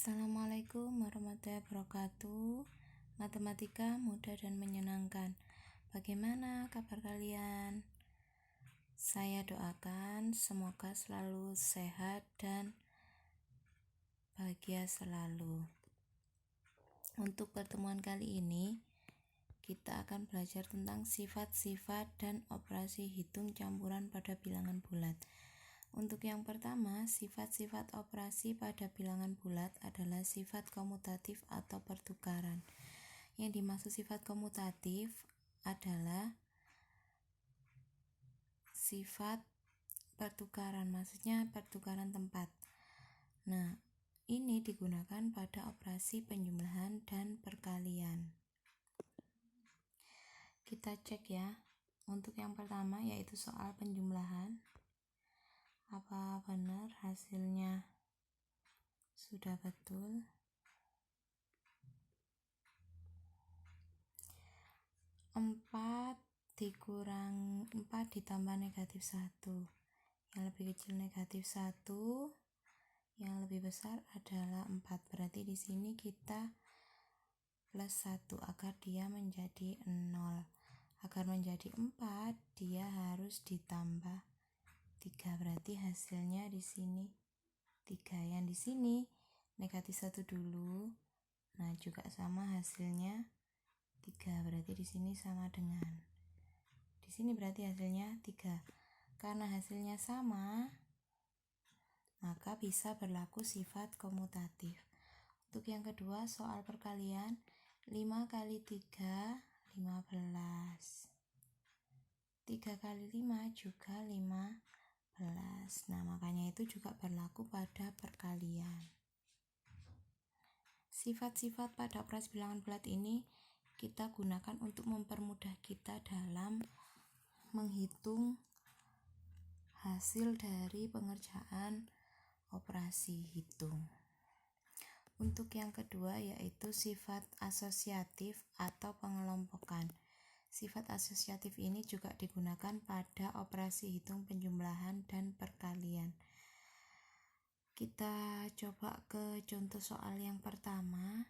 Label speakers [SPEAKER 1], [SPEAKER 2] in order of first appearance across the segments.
[SPEAKER 1] Assalamualaikum warahmatullahi wabarakatuh. Matematika mudah dan menyenangkan. Bagaimana kabar kalian? Saya doakan semoga selalu sehat dan bahagia selalu. Untuk pertemuan kali ini, kita akan belajar tentang sifat-sifat dan operasi hitung campuran pada bilangan bulat. Untuk yang pertama, sifat-sifat operasi pada bilangan bulat adalah sifat komutatif atau pertukaran. Yang dimaksud sifat komutatif adalah sifat pertukaran, maksudnya pertukaran tempat. Nah, ini digunakan pada operasi penjumlahan dan perkalian. Kita cek ya. Untuk yang pertama yaitu soal penjumlahan. Apa benar hasilnya sudah betul? Empat ditambah negatif 1. Yang lebih kecil negatif 1, yang lebih besar adalah 4. Berarti di sini kita plus 1 agar dia menjadi 0. Agar menjadi 4, dia harus ditambah 3. Berarti hasilnya di sini 3. Yang di sini negatif 1 dulu. Nah, juga sama hasilnya 3. Berarti di sini sama dengan. Di sini berarti hasilnya 3. Karena hasilnya sama, maka bisa berlaku sifat komutatif. Untuk yang kedua, soal perkalian, 5 kali 3, 15. 3 kali 5 juga 15. Nah, makanya itu juga berlaku pada perkalian. Sifat-sifat pada operasi bilangan bulat ini kita gunakan untuk mempermudah kita dalam menghitung hasil dari pengerjaan operasi hitung. Untuk yang kedua yaitu sifat asosiatif atau pengelompokan. Sifat asosiatif ini juga digunakan pada operasi hitung penjumlahan dan perkalian. Kita coba ke contoh soal yang pertama.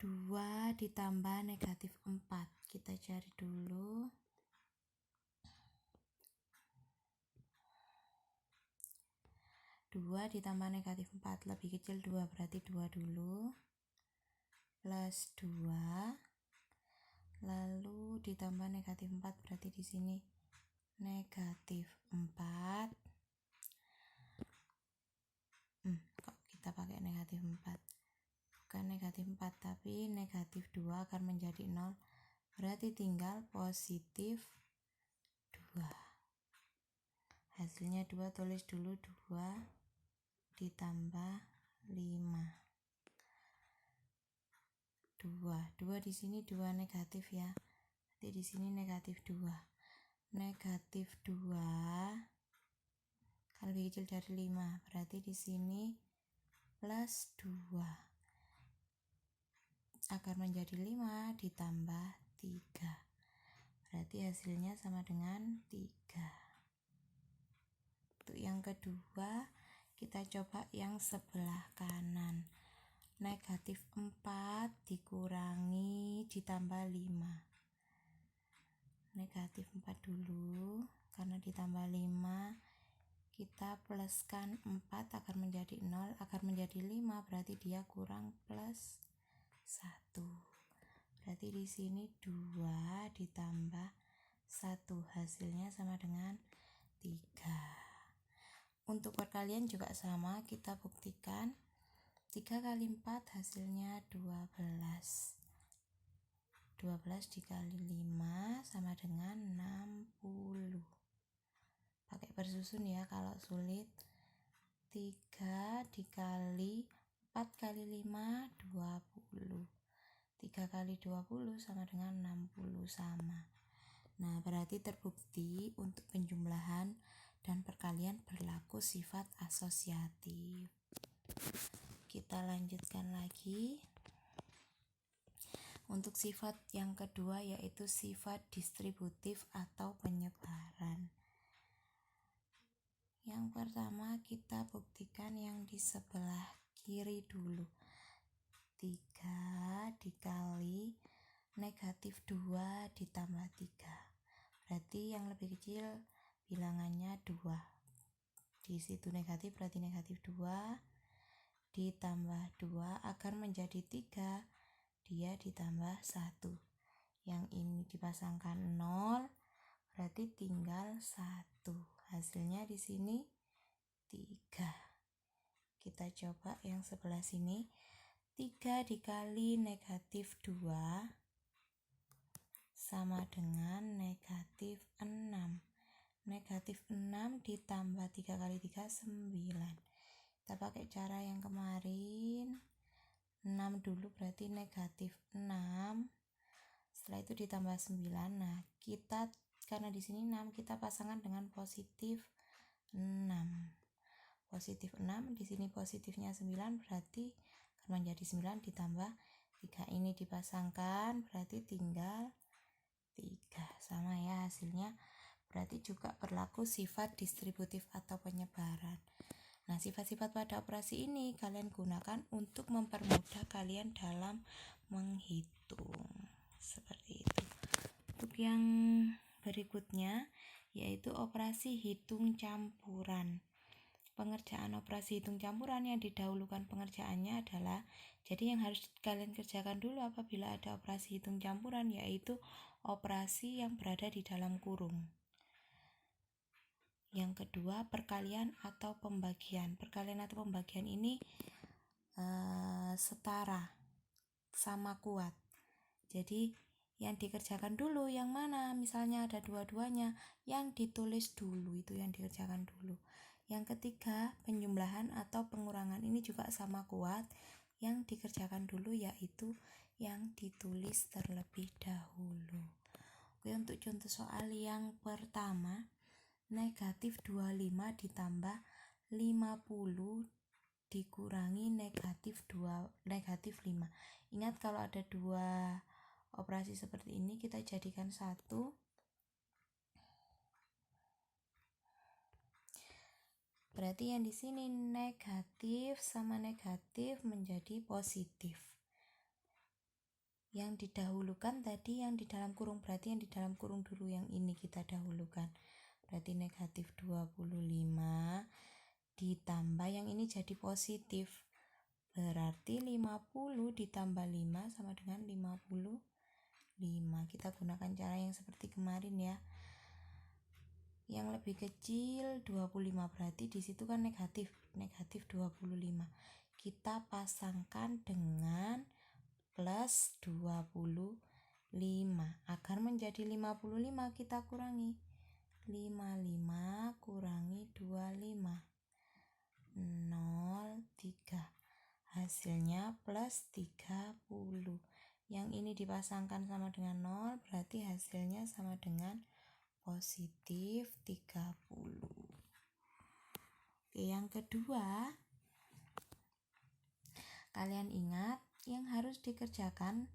[SPEAKER 1] 2 ditambah negatif 4. Kita cari dulu. 2 ditambah negatif 4 lebih kecil 2, berarti 2 dulu. Plus 2. Lalu ditambah negatif 4, berarti di sini negatif 4. Kok kita pakai negatif 4? Bukan negatif 4, tapi negatif 2 akan menjadi 0. Berarti tinggal positif 2. Hasilnya 2, tulis dulu 2 ditambah 5. 2 di sini 2 negatif ya. Berarti di sini negatif 2. Negatif 2 kan lebih kecil dari 5. Berarti di sini plus 2 akan menjadi 5 ditambah 3. Berarti hasilnya sama dengan 3. Untuk yang kedua, kita coba yang sebelah kanan. Negatif 4 dikurangi ditambah 5. Negatif 4 dulu, karena ditambah 5 kita pluskan 4 akan menjadi 0, akan menjadi 5, berarti dia kurang plus 1. Berarti di sini 2 ditambah 1, hasilnya sama dengan 3. Untuk perkalian juga sama, kita buktikan. 3 kali 4 hasilnya 12. 12 dikali 5 sama dengan 60. Pakai bersusun ya kalau sulit. 3 dikali 4 kali 5 20. 3 kali 20 sama dengan 60 sama. Nah, berarti terbukti untuk penjumlahan dan perkalian berlaku sifat asosiatif. Kita lanjutkan lagi. Untuk sifat yang kedua yaitu sifat distributif atau penyebaran. Yang pertama kita buktikan yang di sebelah kiri dulu. 3 dikali negatif 2 ditambah 3. Berarti yang lebih kecil bilangannya 2. Di situ negatif, berarti negatif 2 ditambah 2 agar menjadi 3, dia ditambah 1. Yang ini dipasangkan 0, berarti tinggal 1. Hasilnya di sini 3. Kita coba yang sebelah sini. 3 dikali negatif 2 sama dengan negatif 6. Negatif 6 ditambah 3 kali 3, 9. Kita pakai cara yang kemarin. 6 dulu berarti negatif 6. Setelah itu ditambah 9. Nah, kita karena di sini 6, kita pasangkan dengan positif 6. Positif 6, di sini positifnya 9, berarti akan menjadi 9 ditambah 3. Ini dipasangkan, berarti tinggal 3. Sama ya hasilnya. Berarti juga berlaku sifat distributif atau penyebaran. Nah, sifat-sifat pada operasi ini kalian gunakan untuk mempermudah kalian dalam menghitung. Seperti itu. Untuk yang berikutnya yaitu operasi hitung campuran. Pengerjaan operasi hitung campuran yang didahulukan pengerjaannya adalah, jadi yang harus kalian kerjakan dulu apabila ada operasi hitung campuran yaitu operasi yang berada di dalam kurung. Yang kedua, perkalian atau pembagian. Perkalian atau pembagian ini setara, sama kuat. Jadi yang dikerjakan dulu yang mana? Misalnya ada dua-duanya, yang ditulis dulu itu yang dikerjakan dulu. Yang ketiga, penjumlahan atau pengurangan ini juga sama kuat. Yang dikerjakan dulu yaitu yang ditulis terlebih dahulu. Oke, untuk contoh soal yang pertama, negatif 25 ditambah 50 dikurangi negatif 5. Ingat kalau ada dua operasi seperti ini kita jadikan satu. Berarti yang di sini negatif sama negatif menjadi positif. Yang didahulukan tadi yang di dalam kurung, berarti yang di dalam kurung dulu yang ini kita dahulukan. Berarti negatif 25 ditambah yang ini jadi positif. Berarti 50 ditambah 5 sama dengan 55. Kita gunakan cara yang seperti kemarin ya. Yang lebih kecil 25, berarti di situ kan negatif 25. Kita pasangkan dengan plus 25 agar menjadi 55, kita kurangi 55 kurangi 25 03. Hasilnya plus 30. Yang ini dipasangkan sama dengan 0, berarti hasilnya sama dengan positif 30. Oke, yang kedua, kalian ingat yang harus dikerjakan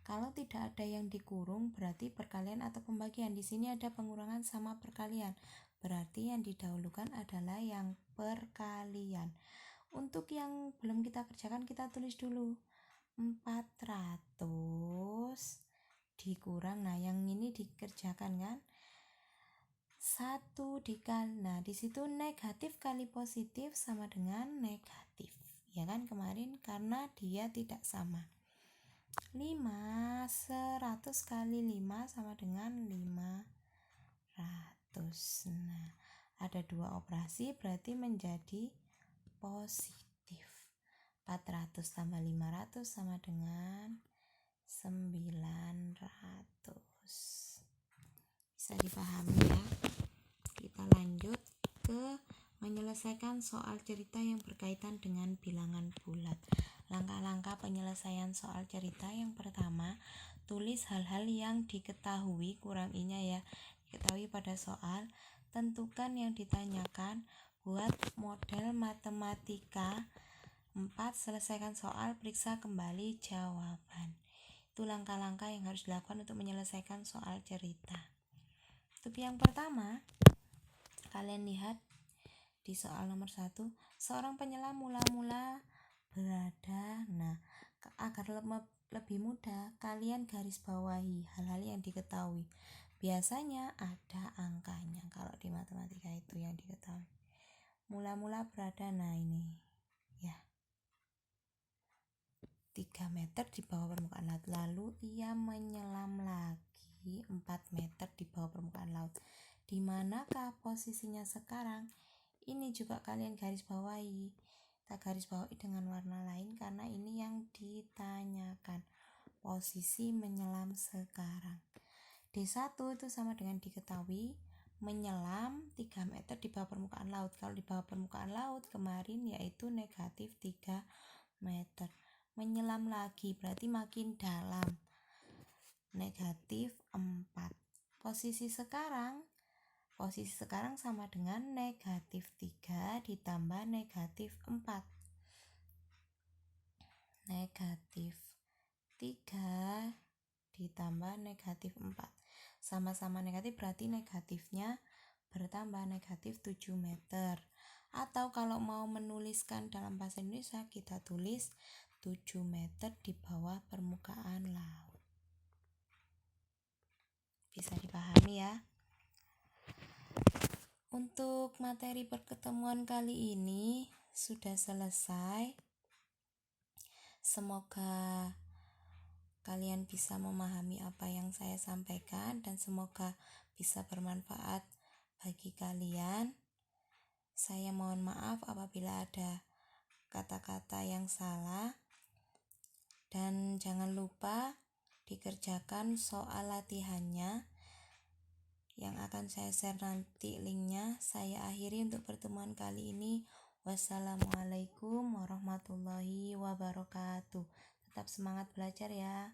[SPEAKER 1] kalau tidak ada yang dikurung berarti perkalian atau pembagian. Di sini ada pengurangan sama perkalian, berarti yang didahulukan adalah yang perkalian. Untuk yang belum kita kerjakan kita tulis dulu 400 dikurang, nah yang ini dikerjakan kan 1 dikali, nah disitu negatif kali positif sama dengan negatif ya kan kemarin, karena dia tidak sama. 100 kali 5 sama dengan 500. Nah, ada dua operasi berarti menjadi positif. 400 tambah 500 sama dengan 900. Bisa dipahami ya. Kita lanjut ke menyelesaikan soal cerita yang berkaitan dengan bilangan bulat. Langkah-langkah penyelesaian soal cerita yang pertama, tulis hal-hal yang diketahui, kurang I-nya ya, diketahui pada soal, tentukan yang ditanyakan, buat model matematika. 4. Selesaikan soal, periksa kembali jawaban. Itu langkah-langkah yang harus dilakukan untuk menyelesaikan soal cerita. Untuk yang pertama, kalian lihat di soal nomor 1, seorang penyelam mula-mula Agar lebih mudah, kalian garis bawahi hal-hal yang diketahui. Biasanya ada angkanya kalau di matematika itu yang diketahui. Mula-mula berada, nah ini ya, 3 meter di bawah permukaan laut. Lalu ia menyelam lagi 4 meter di bawah permukaan laut. Di manakah posisinya sekarang? Ini juga kalian garis bawahi. Kita garis bawahi dengan warna lain karena ini yang ditanyakan. Posisi menyelam sekarang. D1 itu sama dengan diketahui menyelam 3 meter di bawah permukaan laut. Kalau di bawah permukaan laut kemarin yaitu negatif 3 meter. Menyelam lagi berarti makin dalam, negatif 4. Posisi sekarang sama dengan negatif 3 ditambah negatif 4. Negatif 3 ditambah negatif 4. Sama-sama negatif berarti negatifnya bertambah, negatif 7 meter. Atau kalau mau menuliskan dalam bahasa Indonesia, kita tulis 7 meter di bawah permukaan laut. Bisa dipahami ya? Untuk materi pertemuan kali ini sudah selesai. Semoga kalian bisa memahami apa yang saya sampaikan dan semoga bisa bermanfaat bagi kalian. Saya mohon maaf apabila ada kata-kata yang salah. Dan jangan lupa dikerjakan soal latihannya yang akan saya share nanti linknya. Saya akhiri untuk pertemuan kali ini. Wassalamualaikum warahmatullahi wabarakatuh. Tetap semangat belajar ya.